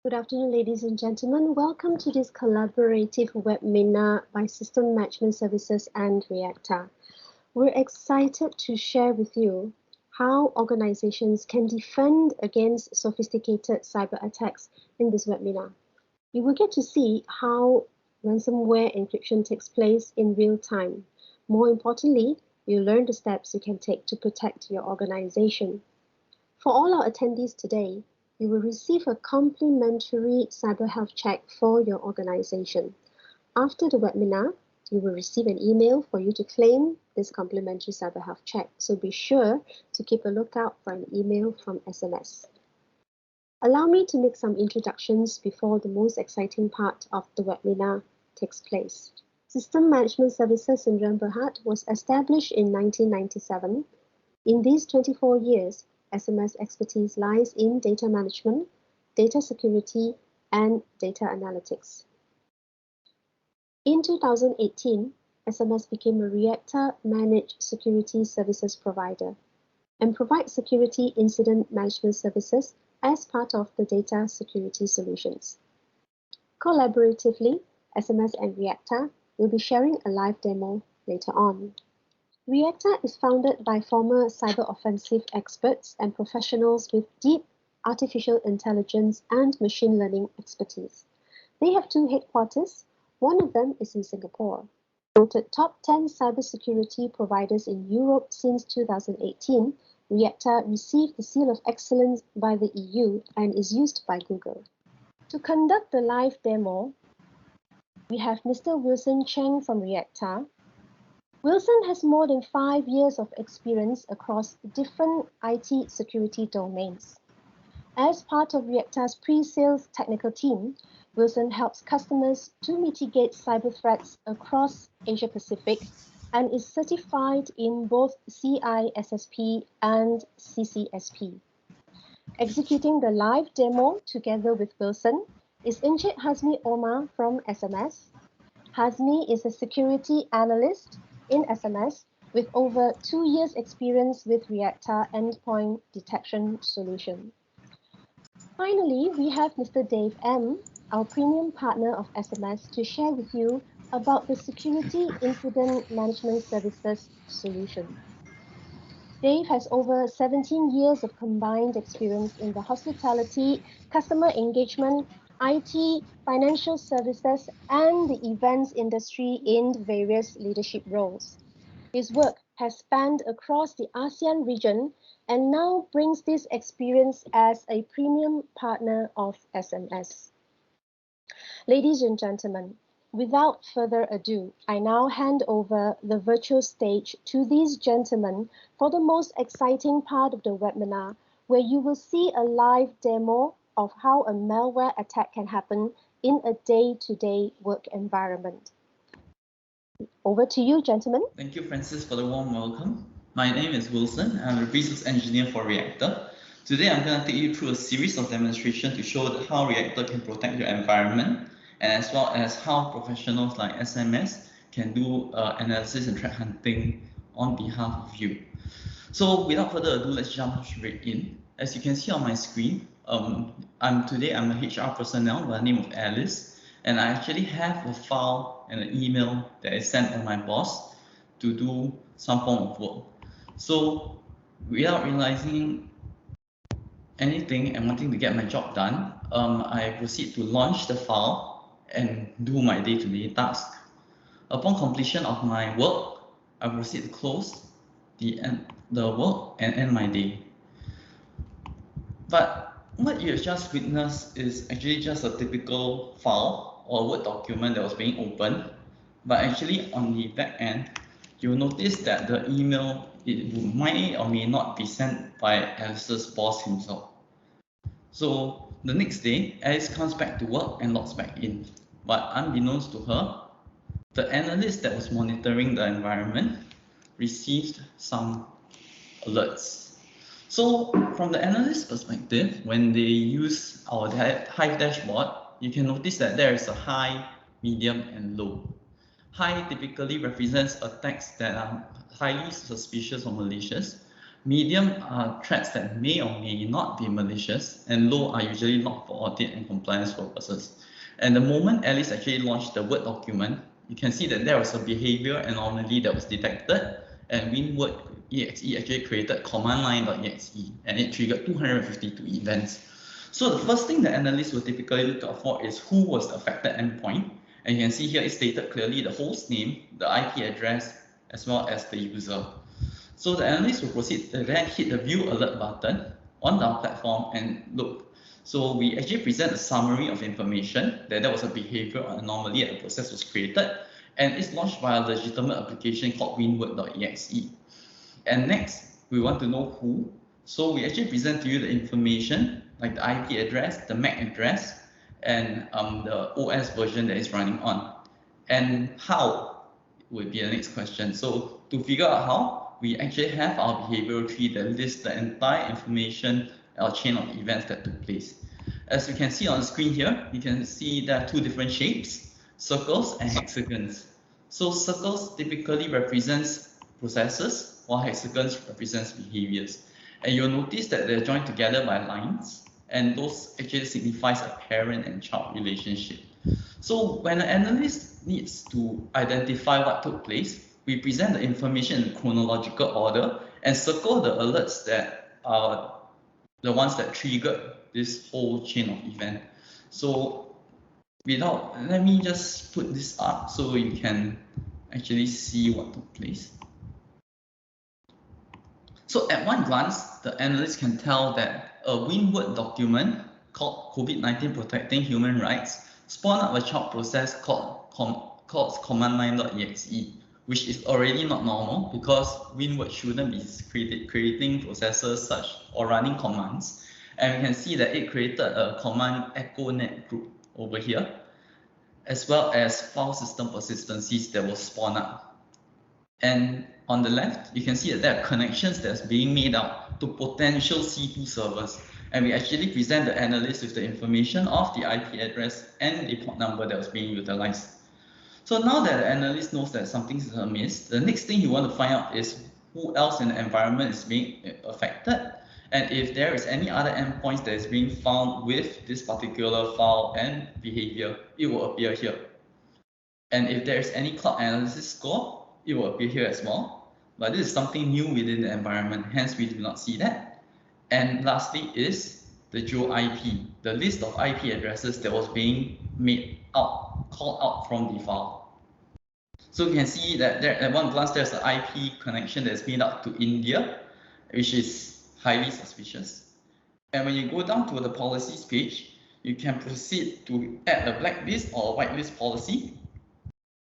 Good afternoon, ladies and gentlemen. Welcome to this collaborative webinar by System Management Services and ReaQta. We're excited to share with you how organizations can defend against sophisticated cyber attacks in this webinar. You will get to see how ransomware encryption takes place in real time. More importantly, you'll learn the steps you can take to protect your organization. For all our attendees today, you will receive a complimentary cyber health check for your organization. After the webinar, you will receive an email for you to claim this complimentary cyber health check. So be sure to keep a lookout for an email from SMS. Allow me to make some introductions before the most exciting part of the webinar takes place. System Management Services in Berhad was established in 1997. In these 24 years, SMS expertise lies in data management, data security, and data analytics. In 2018, SMS became a ReaQta managed security services provider and provides security incident management services as part of the data security solutions. Collaboratively, SMS and ReaQta will be sharing a live demo later on. ReaQta is founded by former cyber offensive experts and professionals with deep artificial intelligence and machine learning expertise. They have two headquarters. One of them is in Singapore. Voted top 10 cybersecurity providers in Europe since 2018, ReaQta received the Seal of Excellence by the EU and is used by Google. To conduct the live demo, we have Mr. Wilson Cheng from ReaQta. Wilson has more than 5 years of experience across different IT security domains. As part of ReaQta's pre-sales technical team, Wilson helps customers to mitigate cyber threats across Asia-Pacific and is certified in both CISSP and CCSP. Executing the live demo together with Wilson is Encik Hazmi Omar from SMS. Hazmi is a security analyst in SMS with over 2 years experience with ReaQta endpoint detection solution. Finally, we have Mr. Dave M., our premium partner of SMS, to share with you about the Security Incident Management Services solution. Dave has over 17 years of combined experience in the hospitality, customer engagement, IT, financial services, and the events industry in various leadership roles. His work has spanned across the ASEAN region and now brings this experience as a premium partner of SMS. Ladies and gentlemen, without further ado, I now hand over the virtual stage to these gentlemen for the most exciting part of the webinar, where you will see a live demo of how a malware attack can happen in a day-to-day work environment. Over to you, gentlemen. Thank you, Francis, for the warm welcome. My name is Wilson. I'm a resource engineer for ReaQta. Today, I'm going to take you through a series of demonstrations to show how ReaQta can protect your environment, and as well as how professionals like SMS can do analysis and threat hunting on behalf of you. So without further ado, let's jump straight in. As you can see on my screen, I'm a HR personnel by the name of Alice, and I actually have a file and an email that is sent by my boss to do some form of work. So without realizing anything and wanting to get my job done, I proceed to launch the file and do my day-to-day task. Upon completion of my work, I proceed to close the work and end my day. But what you have just witnessed is actually just a typical file or Word document that was being opened. But actually on the back end, you'll notice that the email, it might or may not be sent by Alice's boss himself. So the next day, Alice comes back to work and logs back in. But unbeknownst to her, the analyst that was monitoring the environment received some alerts. So from the analyst's perspective, when they use our Hive dashboard, you can notice that there is a high, medium, and low. High typically represents attacks that are highly suspicious or malicious. Medium are threats that may or may not be malicious, and low are usually not for audit and compliance purposes. And the moment Alice actually launched the Word document, you can see that there was a behavior anomaly that was detected, and WinWord.exe actually created command line.exe, and it triggered 252 events. So the first thing the analysts will typically look out for is who was the affected endpoint. And you can see here it stated clearly the host name, the IP address, as well as the user. So the analyst will proceed to then hit the view alert button on our platform and look. So we actually present a summary of information that there was a behavioral anomaly and a process was created, and it's launched by a legitimate application called winword.exe. And next, we want to know who. So we actually present to you the information like the IP address, the MAC address, and the OS version that is running on. And how would be the next question. So to figure out how, we actually have our behavioral tree that lists the entire information or chain of events that took place. As you can see on the screen here, you can see there are two different shapes, circles and hexagons. So circles typically represents processes, while hexagons represents behaviors. And you'll notice that they're joined together by lines, and those actually signifies a parent and child relationship. So when an analyst needs to identify what took place, we present the information in chronological order and circle the alerts that are the ones that triggered this whole chain of event. So let me just put this up so you can actually see what took place. So at one glance, the analyst can tell that a WinWord document called COVID-19 Protecting Human Rights spawned up a child process called command-line.exe, which is already not normal because WinWord shouldn't be creating processes such or running commands. And we can see that it created a command echonet group over here, as well as file system persistencies that will spawn up. And on the left, you can see that there are connections that's being made out to potential C2 servers. And we actually present the analyst with the information of the IP address and the port number that was being utilized. So now that the analyst knows that something is amiss, the next thing you want to find out is who else in the environment is being affected. And if there is any other endpoints that is being found with this particular file and behavior, it will appear here. And if there is any cloud analysis score, it will appear here as well. But this is something new within the environment, hence we do not see that. And lastly is the geo IP, the list of IP addresses that was being called out from the file. So you can see that there, at one glance, there's an IP connection that's made up to India, which is highly suspicious. And when you go down to the policies page, you can proceed to add a blacklist or a whitelist policy.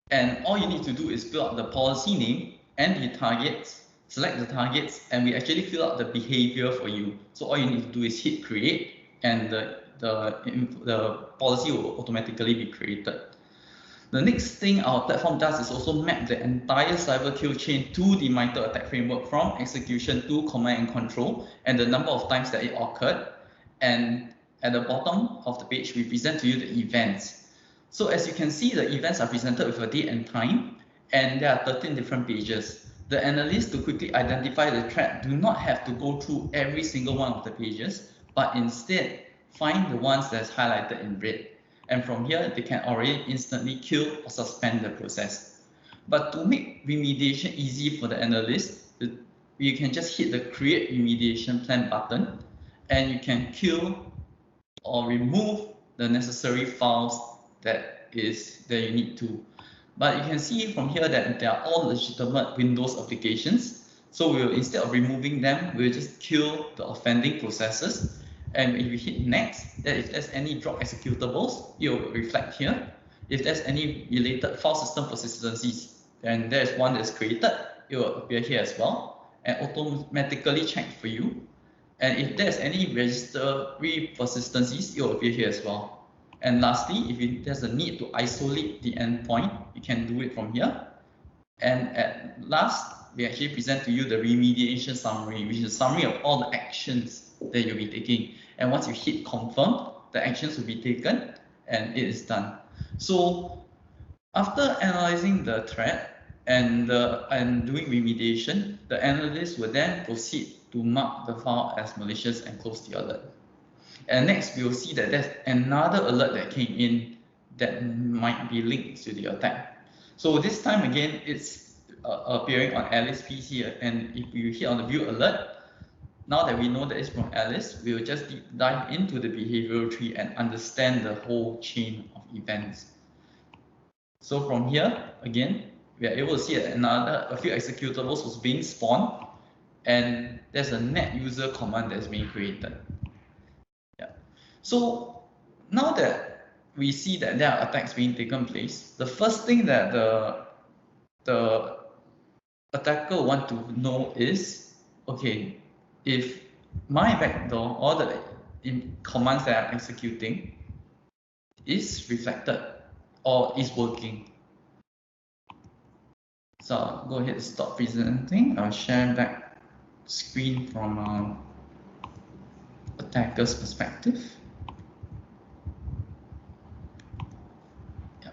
And all you need to do is fill out the policy name and the targets, select the targets, and we actually fill out the behavior for you. So all you need to do is hit create, and the policy will automatically be created. The next thing our platform does is also map the entire cyber kill chain to the MITRE attack framework from execution to command and control, and the number of times that it occurred. And at the bottom of the page, we present to you the events. So as you can see, the events are presented with a date and time, and there are 13 different pages. The analysts, to quickly identify the threat, do not have to go through every single one of the pages, but instead find the ones that's highlighted in red. And from here, they can already instantly kill or suspend the process. But to make remediation easy for the analyst, you can just hit the create remediation plan button, and you can kill or remove the necessary files that you need to. But you can see from here that they are all legitimate Windows applications. So instead of removing them, we'll just kill the offending processes. And if we hit next, that if there's any drop executables, it will reflect here. If there's any related file system persistencies, then there's one that's created, it will appear here as well and automatically check for you. And if there's any registry persistencies, it will appear here as well. And lastly, if there's a need to isolate the endpoint, you can do it from here. And at last, we actually present to you the remediation summary, which is a summary of all the actions that you'll be taking. And once you hit confirm, the actions will be taken and it is done. So after analyzing the threat and doing remediation, the analyst will then proceed to mark the file as malicious and close the alert. And next, we will see that there's another alert that came in that might be linked to the attack. So this time again, it's appearing on Alice PC, and if you hit on the view alert, now that we know that it's from Alice, we will just deep dive into the behavioral tree and understand the whole chain of events. So from here, again, we are able to see a few executables was being spawned, and there's a net user command that's being created. Yeah. So now that we see that there are attacks being taken place, the first thing that the attacker want to know is, okay, if my backdoor or the commands that I'm executing is reflected or is working. So I'll go ahead and stop presenting. I'll share that screen from attacker's perspective. Yeah.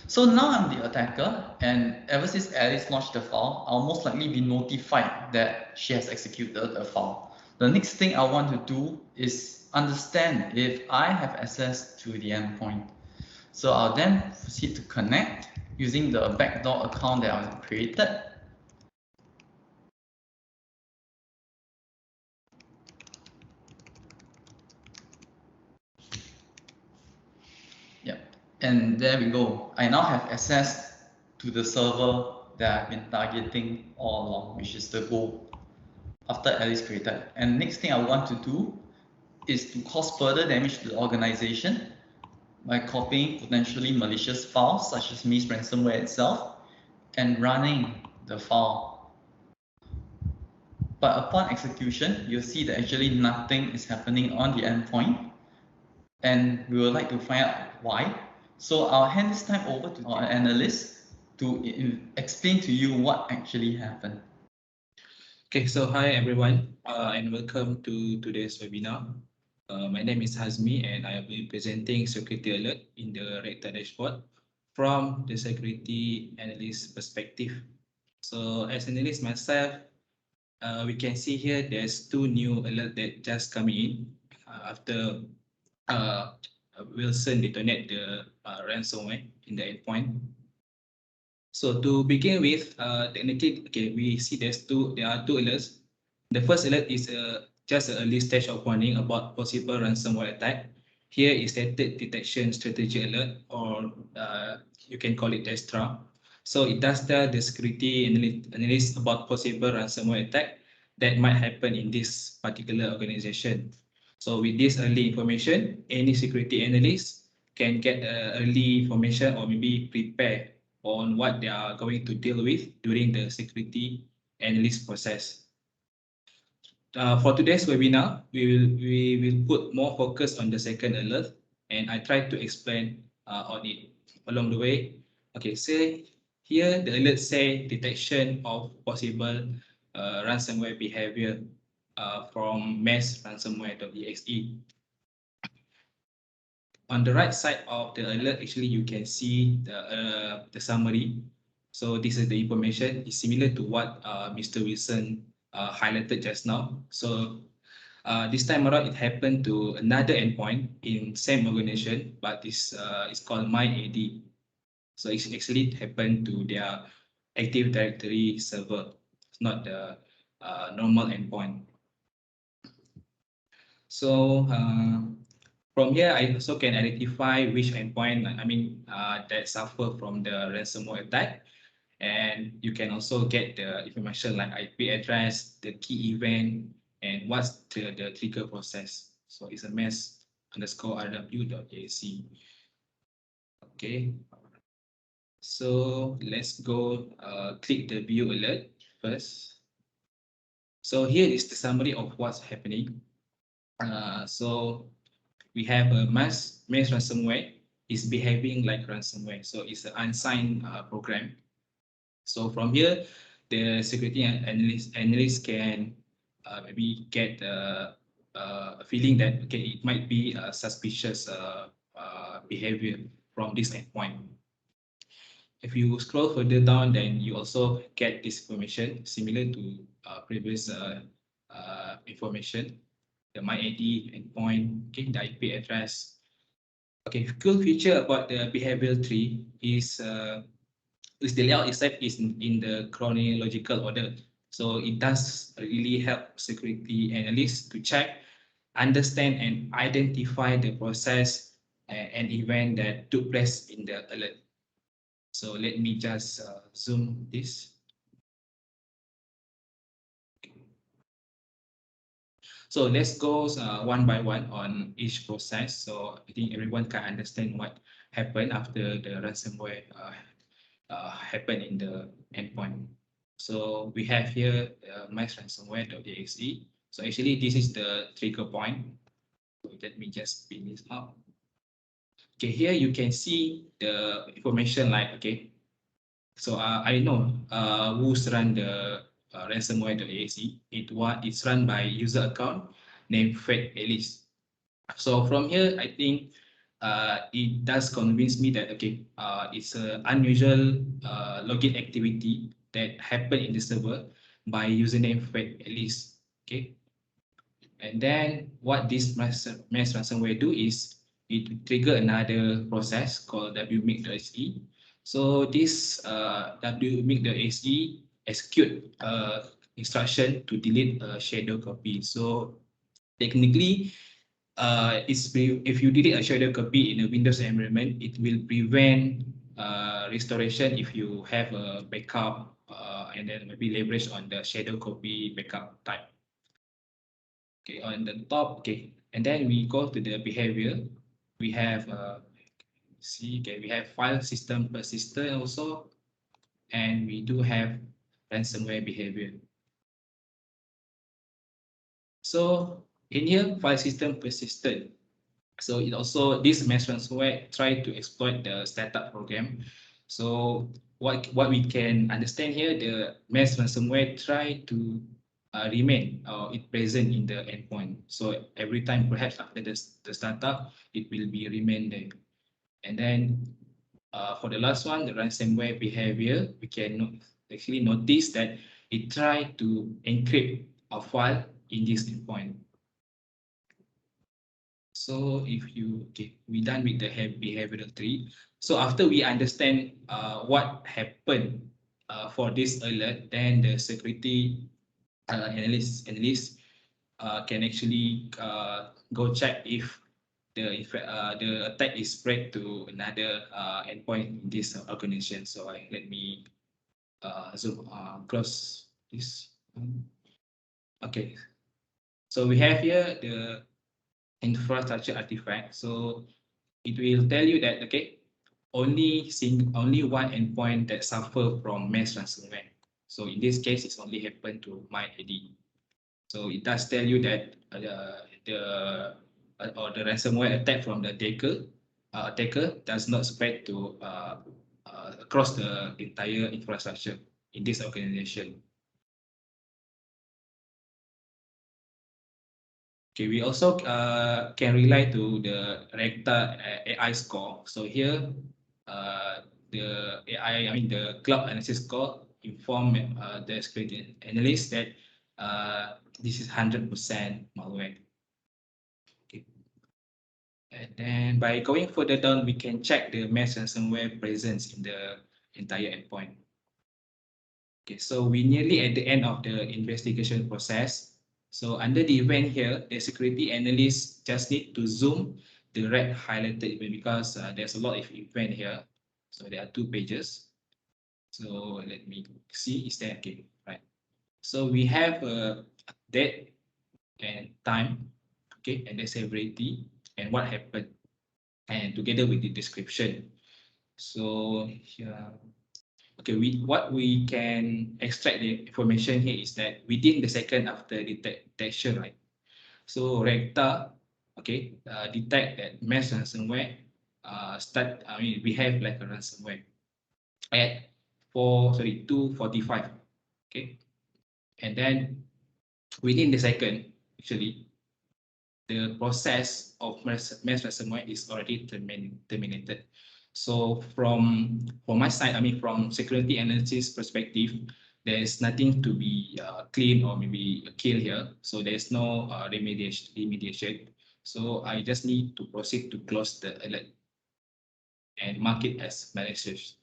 So now I'm the attacker, and ever since Alice launched the file, I'll most likely be notified that she has executed the file. The next thing I want to do is understand if I have access to the endpoint. So I'll then proceed to connect using the backdoor account that I created. Yep. And there we go. I now have access to the server that I've been targeting all along, which is the goal after Alice created. And next thing I want to do is to cause further damage to the organization by copying potentially malicious files such as Maze ransomware itself and running the file. But upon execution, you'll see that actually nothing is happening on the endpoint, and we would like to find out why. So I'll hand this time over to our analyst to explain to you what actually happened. Okay, so hi everyone, and welcome to today's webinar. My name is Hazmi, and I will be presenting security alert in the ReaQta dashboard from the security analyst perspective. So as an analyst myself, we can see here there's two new alerts that just coming in after Wilson detonate the ransomware in the endpoint. So to begin with, technically, okay, we see there are two alerts. The first alert is just an early stage of warning about possible ransomware attack. Here is stated detection strategy alert, or you can call it DESTRA. So it does tell the security analyst about possible ransomware attack that might happen in this particular organization. So with this early information, any security analyst can get early information or maybe prepare on what they are going to deal with during the security analyst process. For today's webinar, we will put more focus on the second alert, and I try to explain on it along the way. Okay, so here the alert say detection of possible ransomware behavior from mass-ransomware.exe. On the right side of the alert, actually you can see the summary. So this is the information. It's similar to what Mr. Wilson highlighted just now. So this time around, it happened to another endpoint in same organization, but this is called MyAD. So it actually happened to their Active Directory server. It's not the normal endpoint. So from here, I also can identify which endpoint that suffer from the ransomware attack, and you can also get the information like IP address, the key event, and what's the trigger process. So it's a mass_rw.ac. Okay. So let's go click the view alert first. So here is the summary of what's happening. So we have a mass ransomware is behaving like ransomware. So it's an unsigned program. So from here, the security analyst can maybe get a feeling that okay, it might be a suspicious behavior from this endpoint. If you scroll further down, then you also get this information similar to previous information, the MyID endpoint, okay, the IP address. Okay, cool feature about the behavioral tree is the layout itself is in the chronological order. So it does really help security analysts to check, understand, and identify the process and event that took place in the alert. So let me just zoom this. So let's go one by one on each process. So I think everyone can understand what happened after the ransomware happened in the endpoint. So we have here massransomware.exe. So actually this is the trigger point. So let me just spin this up. Okay, here you can see the information like, okay, so I know who's run the ransomware.exe. It's run by user account named Fred Ellis. So from here, I think it does convince me that okay, it's an unusual login activity that happened in the server by username Fred Ellis. Okay, and then what this mass ransomware do is it trigger another process called wmake.se. So this wmake.se execute instruction to delete a shadow copy. So technically, if you delete a shadow copy in a Windows environment, it will prevent restoration if you have a backup and then maybe leverage on the shadow copy backup type. Okay, on the top, okay, and then we go to the behavior. We have we have file system persistent also, and we do have ransomware behavior. So in here, file system persistent. So it also this mass ransomware try to exploit the startup program. So what we can understand here, the mass ransomware try to remain it present in the endpoint. So every time, perhaps after the startup, it will be remain there. And then for the last one, the ransomware behavior, we can actually notice that it try to encrypt a file in this endpoint. So if you, okay, we done with the behavioral tree. So after we understand what happened for this alert, then the security analyst can actually go check if the attack is spread to another endpoint in this organization. So let me zoom close this. Okay, so we have here the infrastructure artifact. So it will tell you that okay, only one endpoint that suffer from mass ransomware. So in this case, it's only happened to MyID. So it does tell you that the ransomware attack from the attacker does not spread to across the entire infrastructure in this organization. Okay, we also can rely to the ReaQta AI score. So here, the AI, I mean the cloud analysis score inform the security analyst that this is 100% malware. Okay. And then by going further down, we can check the mass ransomware presence in the entire endpoint. Okay, so we nearly at the end of the investigation process. So under the event here, the security analyst just need to zoom the red highlighted event because there's a lot of event here. So there are 2 pages. So let me see, is that okay, right? So we have a date and time, okay, and the severity and what happened, and together with the description. So here, okay, what we can extract the information here is that within the second after detection, right? So ReaQta, okay, detect that mass ransomware behave like a ransomware at 2:45, okay, and then within the second, actually, the process of mass ransomware is already terminated. So from my side, I mean from security analysis perspective, there's nothing to be cleaned or maybe killed here. So there's no remediation. So I just need to proceed to close the alert and mark it as malicious.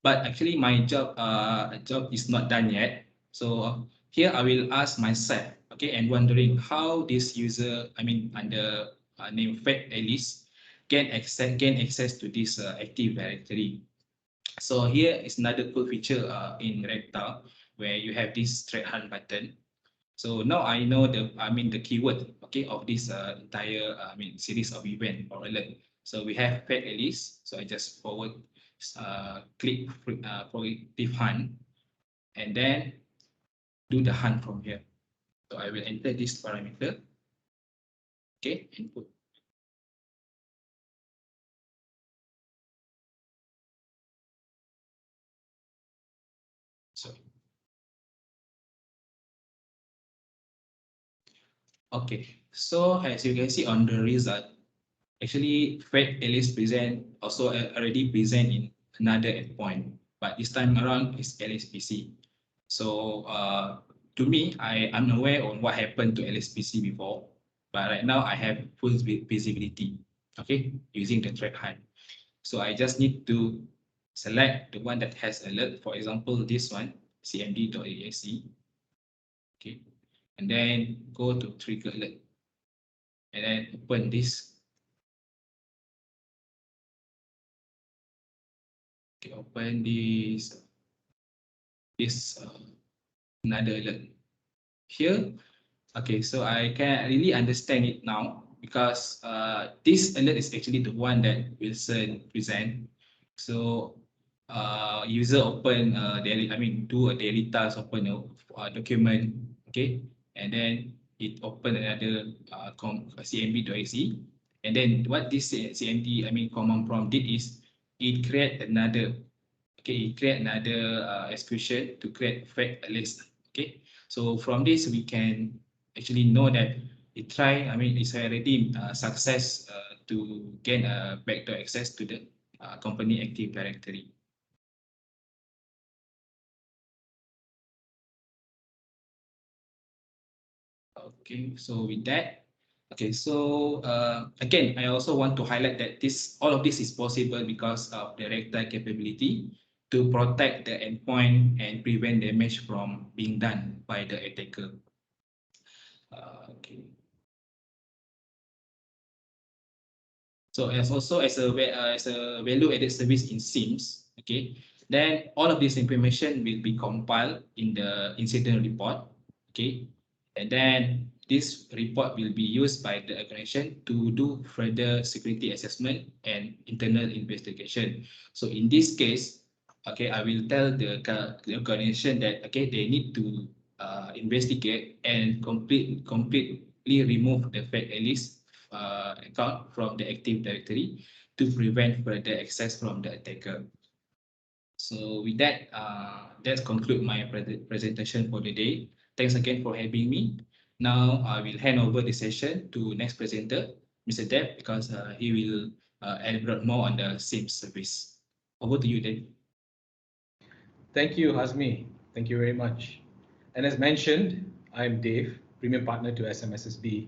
But actually my job is not done yet. So here I will ask myself, okay, and wondering how this user, under name Fed Alice, gain access to this Active Directory. So here is another cool feature in ReaQta where you have this thread hunt button. So now I know the keyword, okay, of this entire series of event or alert. So we have Fed Alice. So I just click proactive hunt and then do the hunt from here. So I will enter this parameter, okay, input. So okay, so as you can see on the result, actually Fed Alice already present in another endpoint, but this time around it's Alice PC. So to me, I'm aware on what happened to LSPC before, but right now I have full visibility, okay, using the thread hunt. So I just need to select the one that has alert, for example, this one, cmd.exe, okay, and then go to trigger alert, and then open this. Okay, open this another alert here. Okay, so I can really understand it now because this alert is actually the one that Wilson present. So user open do a daily task, open a document, okay, and then it open another cmd.exe, and then what this cmd command prompt did is it create another execution to create fact list. Okay, so from this we can actually know that it's already success to gain a backdoor access to the company Active Directory. Okay, so with that, okay, so again, I also want to highlight that all of this is possible because of the ReaQta capability to protect the endpoint and prevent damage from being done by the attacker. Okay. So as a value-added service in SIMS, okay, then all of this information will be compiled in the incident report, okay, and then this report will be used by the organization to do further security assessment and internal investigation. So in this case, okay, I will tell the organization that okay, they need to investigate and completely remove the fake Alice account from the Active Directory to prevent further access from the attacker. So with that, that concludes my presentation for the day. Thanks again for having me. Now I will hand over the session to next presenter, Mr. Deb, because he will elaborate more on the same service. Over to you, Deb. Thank you, Hazmi. Thank you very much. And as mentioned, I'm Dave, Premium Partner to SMSSB,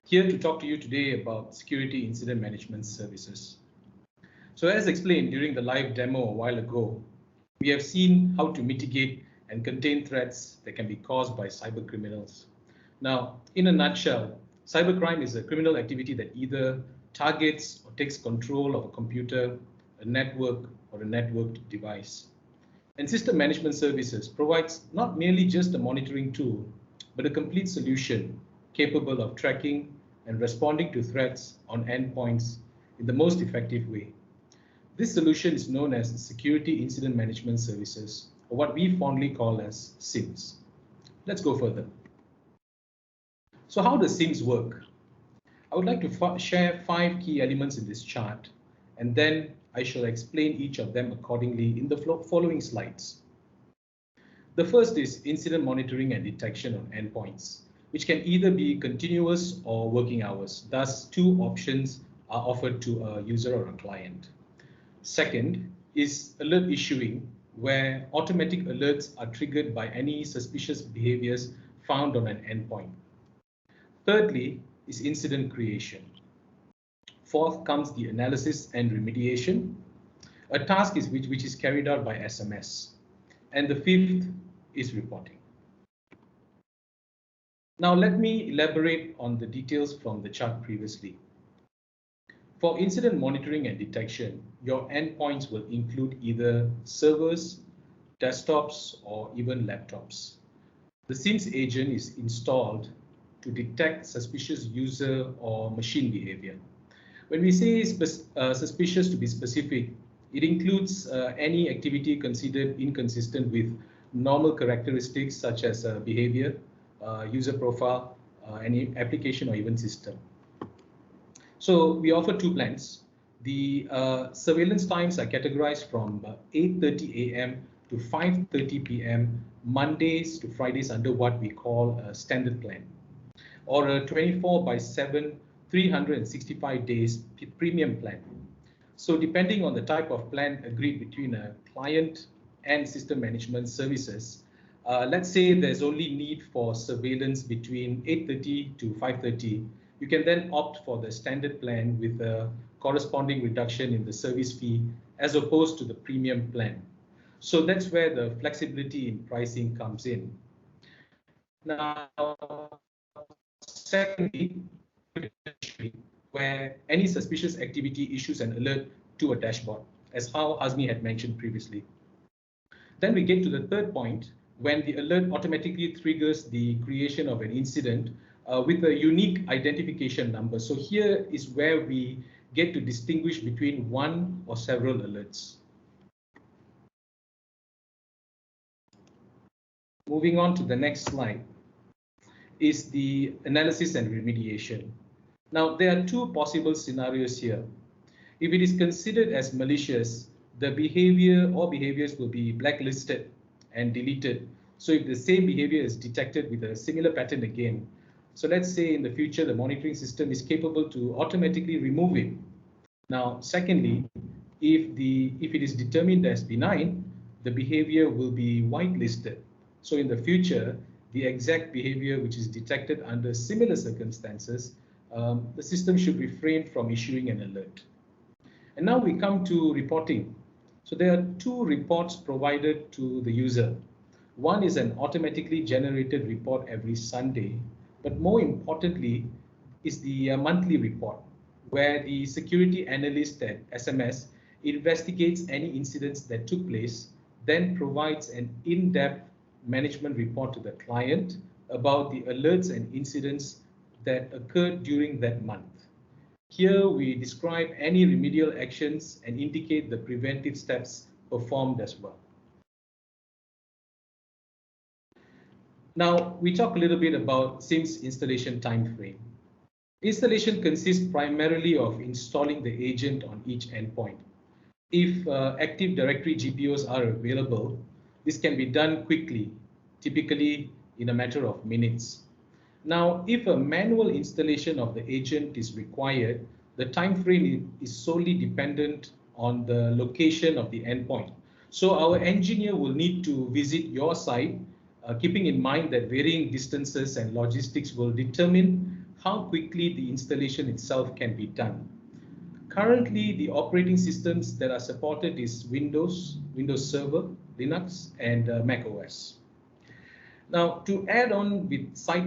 here to talk to you today about security incident management services. So as explained during the live demo a while ago, we have seen how to mitigate and contain threats that can be caused by cyber criminals. Now, in a nutshell, cybercrime is a criminal activity that either targets or takes control of a computer, a network, or a networked device. And system management services provides not merely just a monitoring tool, but a complete solution capable of tracking and responding to threats on endpoints in the most effective way. This solution is known as Security Incident Management Services, or what we fondly call as SIMS. Let's go further. So how does SIMS work? I would like to share 5 key elements in this chart, and then I shall explain each of them accordingly in the following slides. The first is incident monitoring and detection on endpoints, which can either be continuous or working hours, thus 2 options are offered to a user or a client. Second is alert issuing, where automatic alerts are triggered by any suspicious behaviors found on an endpoint. Thirdly is incident creation. Fourth comes the analysis and remediation, a task which is carried out by SMS. And the fifth is reporting. Now let me elaborate on the details from the chart previously. For incident monitoring and detection, your endpoints will include either servers, desktops, or even laptops. The SIMS agent is installed to detect suspicious user or machine behavior. When we say suspicious, to be specific, it includes any activity considered inconsistent with normal characteristics such as behavior, user profile, any application or even system. So we offer two plans. The surveillance times are categorized from 8:30 a.m. to 5:30 p.m. Mondays to Fridays under what we call a standard plan, or a 24/7, 365 days premium plan. So depending on the type of plan agreed between a client and system management services, let's say there's only need for surveillance between 8:30 to 5:30, you can then opt for the standard plan with a corresponding reduction in the service fee as opposed to the premium plan. So that's where the flexibility in pricing comes in. Now, secondly, where any suspicious activity issues an alert to a dashboard, as how Azmi had mentioned previously. Then we get to the third point, when the alert automatically triggers the creation of an incident with a unique identification number. So here is where we get to distinguish between one or several alerts. Moving on to the next slide is the analysis and remediation. Now, there are two possible scenarios here. If it is considered as malicious, the behavior or behaviors will be blacklisted and deleted. So if the same behavior is detected with a similar pattern again, so let's say in the future, the monitoring system is capable to automatically remove it. Now, secondly, if it is determined as benign, the behavior will be whitelisted. So in the future, the exact behavior which is detected under similar circumstances, the system should refrain from issuing an alert. And now we come to reporting. So there are two reports provided to the user. One is an automatically generated report every Sunday, but more importantly is the monthly report, where the security analyst at SMS investigates any incidents that took place, then provides an in-depth management report to the client about the alerts and incidents that occurred during that month. Here we describe any remedial actions and indicate the preventive steps performed as well. Now we talk a little bit about SIMS installation time frame. Installation consists primarily of installing the agent on each endpoint. If Active Directory GPOs are available, this can be done quickly, typically in a matter of minutes. Now, if a manual installation of the agent is required, the time frame is solely dependent on the location of the endpoint. So our engineer will need to visit your site, keeping in mind that varying distances and logistics will determine how quickly the installation itself can be done. Currently, the operating systems that are supported is Windows Server, Linux, and Mac OS. Now, to add on with site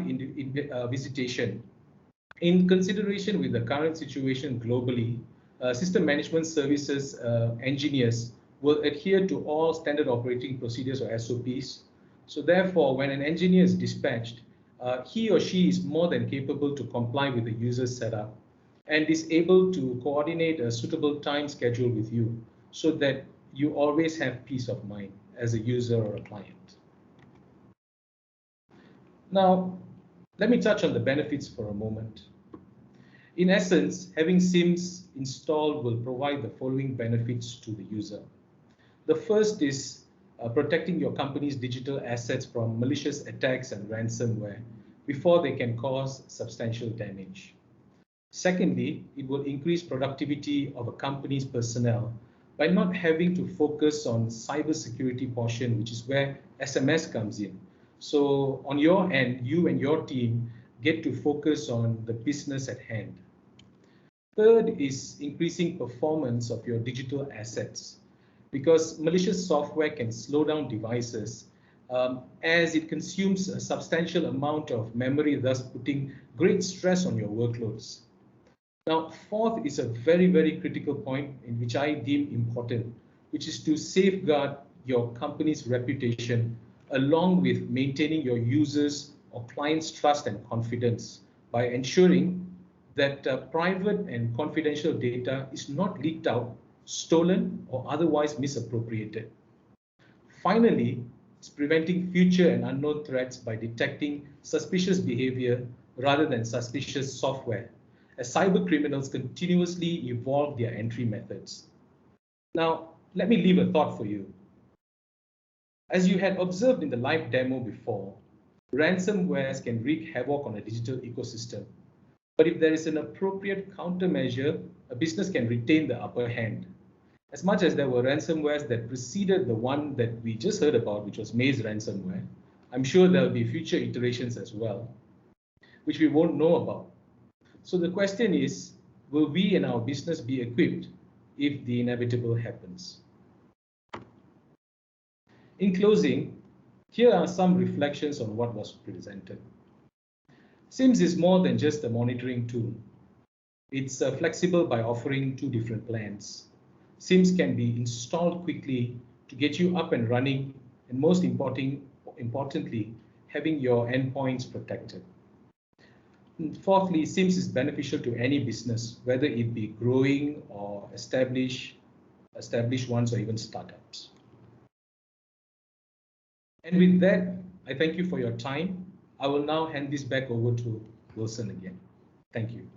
visitation, in consideration with the current situation globally, system management services engineers will adhere to all standard operating procedures or SOPs. So therefore, when an engineer is dispatched, he or she is more than capable to comply with the user's setup and is able to coordinate a suitable time schedule with you so that you always have peace of mind as a user or a client. Now, let me touch on the benefits for a moment. In essence, having SIMS installed will provide the following benefits to the user. The first is protecting your company's digital assets from malicious attacks and ransomware before they can cause substantial damage. Secondly, it will increase productivity of a company's personnel by not having to focus on cybersecurity portion, which is where SMS comes in. So on your end, you and your team get to focus on the business at hand. Third is increasing performance of your digital assets, because malicious software can slow down devices as it consumes a substantial amount of memory, thus putting great stress on your workloads. Now, fourth is a very, very critical point in which I deem important, which is to safeguard your company's reputation along with maintaining your users or clients' trust and confidence by ensuring that private and confidential data is not leaked out, stolen, or otherwise misappropriated. Finally, it's preventing future and unknown threats by detecting suspicious behavior rather than suspicious software, as cyber criminals continuously evolve their entry methods. Now, let me leave a thought for you. As you had observed in the live demo before, ransomwares can wreak havoc on a digital ecosystem. But if there is an appropriate countermeasure, a business can retain the upper hand. As much as there were ransomwares that preceded the one that we just heard about, which was Maze ransomware, I'm sure there will be future iterations as well, which we won't know about. So the question is, will we and our business be equipped if the inevitable happens? In closing, here are some reflections on what was presented. SIMS is more than just a monitoring tool. It's flexible by offering two different plans. SIMS can be installed quickly to get you up and running, and most importantly, having your endpoints protected. And fourthly, SIMS is beneficial to any business, whether it be growing or established ones or even startups. And with that, I thank you for your time. I will now hand this back over to Wilson again. Thank you.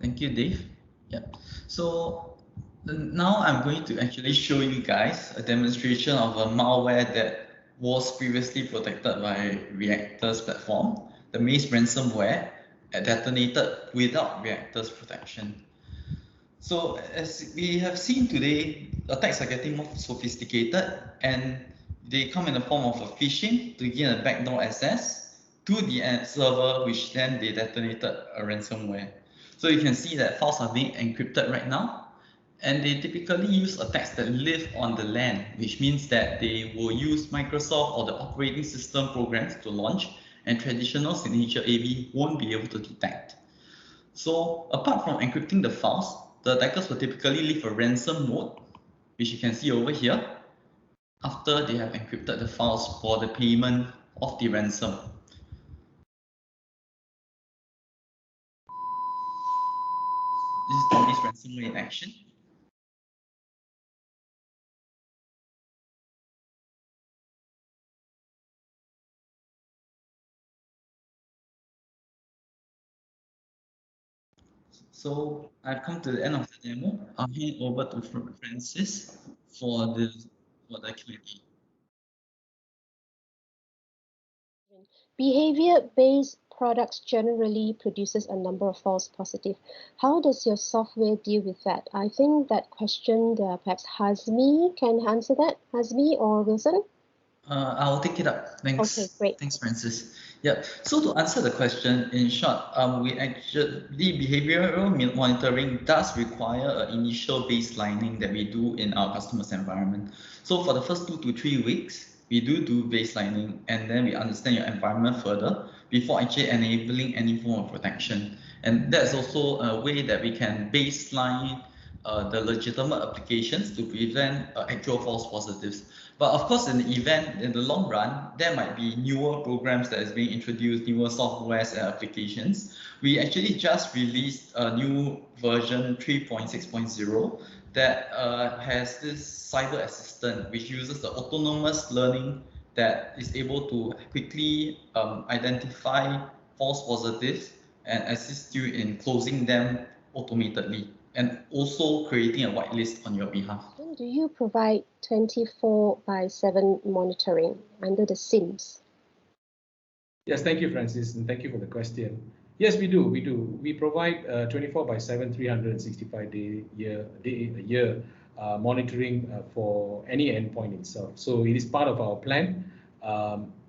Thank you, Dave. Yeah. So now I'm going to actually show you guys a demonstration of a malware that was previously protected by ReaQta's platform, the Maze ransomware, detonated without ReaQta's protection. So as we have seen today, attacks are getting more sophisticated, and they come in the form of a phishing to gain a backdoor access to the server, which then they detonated a ransomware. So you can see that files are being encrypted right now, and they typically use attacks that live on the LAN, which means that they will use Microsoft or the operating system programs to launch, and traditional signature AV won't be able to detect. So apart from encrypting the files, the attackers will typically leave a ransom note, which you can see over here, after they have encrypted the files for the payment of the ransom. This is the Maze ransomware in action. So I've come to the end of the demo. I'll hand over to Francis for the Q&A. Behavior-based products generally produces a number of false positives. How does your software deal with that? I think that question, perhaps Hazmi can answer that. Hazmi or Wilson? I'll take it up. Thanks. Okay, great. Thanks, Francis. Yeah. So to answer the question, in short, we actually behavioral monitoring does require an initial baselining that we do in our customer's environment. So for the first 2 to 3 weeks, we do baselining, and then we understand your environment further before actually enabling any form of protection. And that's also a way that we can baseline the legitimate applications to prevent actual false positives. But of course, in the event, in the long run, there might be newer programs that is being introduced, newer softwares and applications. We actually just released a new version 3.6.0 that has this cyber assistant, which uses the autonomous learning that is able to quickly identify false positives and assist you in closing them automatically, and also creating a whitelist on your behalf. Do you provide 24/7 monitoring under the SIMS? Yes, thank you, Francis, and thank you for the question. Yes, we do. We do. We provide 24/7, 365 a year monitoring for any endpoint itself. So it is part of our plan.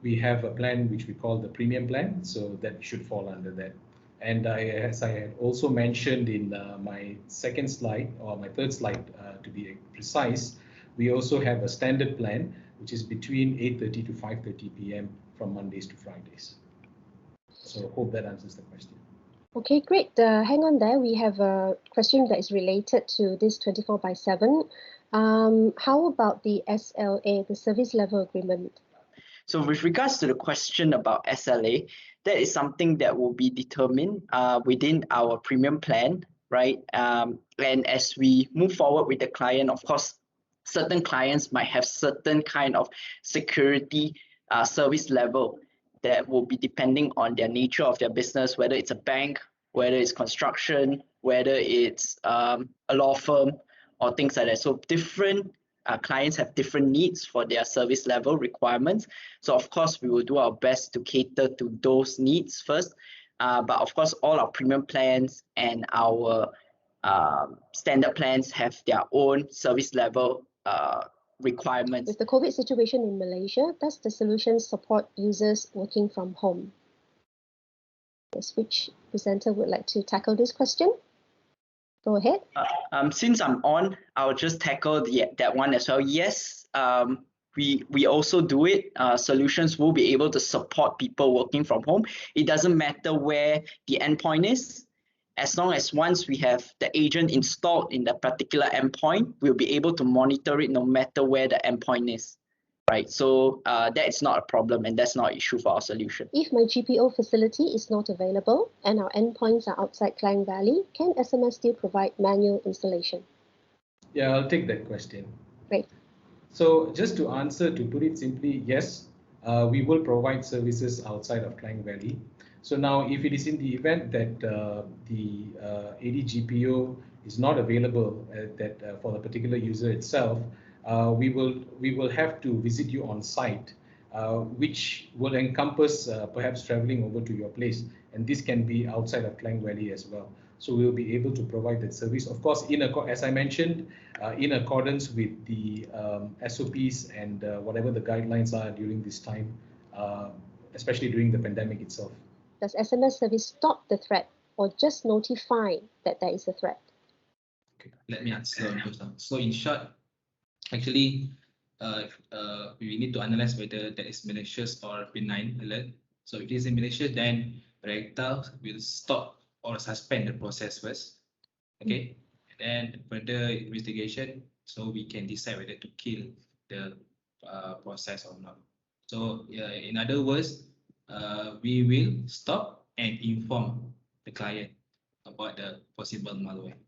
We have a plan which we call the premium plan, so that should fall under that. And as I had also mentioned in my second slide, or my third slide to be precise, we also have a standard plan, which is between 8:30 to 5:30 p.m. from Mondays to Fridays. So hope that answers the question. Okay, great. Hang on there. We have a question that is related to this 24/7. How about the SLA, the service level agreement? So with regards to the question about SLA, that is something that will be determined within our premium plan, right? And as we move forward with the client, of course, certain clients might have certain kind of security service level that will be depending on their nature of their business, whether it's a bank, whether it's construction, whether it's a law firm or things like that. So different clients have different needs for their service level requirements. So of course, we will do our best to cater to those needs first. But of course, all our premium plans and our standard plans have their own service level requirements. With the COVID situation in Malaysia, does the solution support users working from home? Yes, which presenter would like to tackle this question? Go ahead. Since I'm on, I'll just tackle that one as well. Yes, we also do it. Solutions will be able to support people working from home. It doesn't matter where the endpoint is. As long as once we have the agent installed in that particular endpoint, we'll be able to monitor it no matter where the endpoint is, right? So that's not a problem, and that's not an issue for our solution. If my GPO facility is not available and our endpoints are outside Klang Valley, can SMS still provide manual installation? Yeah, I'll take that question. Great. So just to answer, to put it simply, yes, we will provide services outside of Klang Valley. So now, if it is in the event that the AD-GPO is not available for the particular user itself, we will have to visit you on site, which will encompass perhaps traveling over to your place, and this can be outside of Klang Valley as well. So we will be able to provide that service, of course, as I mentioned, in accordance with the SOPs and whatever the guidelines are during this time, especially during the pandemic itself. Does SMS service stop the threat or just notify that there is a threat? Okay, let me answer on those. So in short, actually, we need to analyze whether that is malicious or benign alert. So if it is in malicious, then ReaQta will stop or suspend the process first. Okay, and then further investigation, so we can decide whether to kill the process or not. So in other words, we will stop and inform the client about the possible malware.